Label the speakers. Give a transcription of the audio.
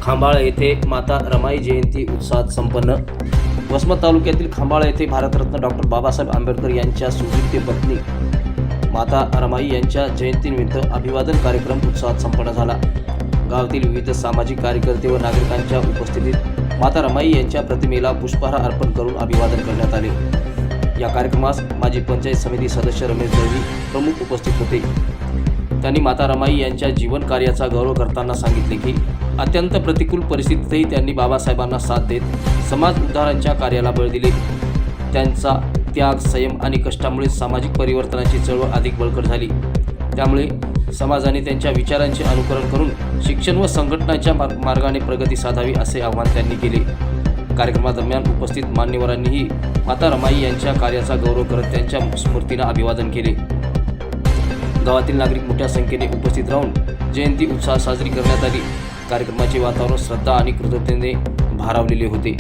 Speaker 1: खांबाळ येथे माता रमाई जयंती उत्साहात संपन्न। वसमत तालुक्यातील खांबाळ येथे भारतरत्न डॉक्टर बाबासाहेब आंबेडकर यांच्या सुविद्य पत्नी माता रमाई यांच्या जयंतीनिमित्त अभिवादन कार्यक्रम उत्साहात संपन्न झाला। गावातील विविध सामाजिक कार्यकर्ते व नागरिकांच्या उपस्थितीत माता रमाई यांच्या प्रतिमेला पुष्पहार अर्पण करून अभिवादन करण्यात आले। या कार्यक्रमास माजी पंचायत समिती सदस्य रमेश दळवी प्रमुख उपस्थित होते। त्यांनी माता रमाई यांच्या जीवन कार्याचा गौरव करताना सांगितले की अत्यंत प्रतिकूल परिस्थितीतही त्यांनी बाबासाहेबांना साथ देत समाज उद्धारांच्या कार्याला बळ दिले। त्यांचा त्याग, संयम आणि कष्टामुळे सामाजिक परिवर्तनाची चळवळ अधिक बळकट झाली। त्यामुळे समाजाने त्यांच्या विचारांचे अनुकरण करून शिक्षण व संघटनाच्या मार्गाने प्रगती साधावी असे आवाहन त्यांनी केले। कार्यक्रमादरम्यान उपस्थित मान्यवरांनीही माता रमाई यांच्या कार्याचा गौरव करत त्यांच्या स्मृतींना अभिवादन केले। गावातील नागरिक मोठ्या संख्येने उपस्थित राहून जयंती उत्साहात साजरी करण्यात आली। कार्यक्रमाचे वातावरण श्रद्धा आणि कृतज्ञतेने भारावलेले होते।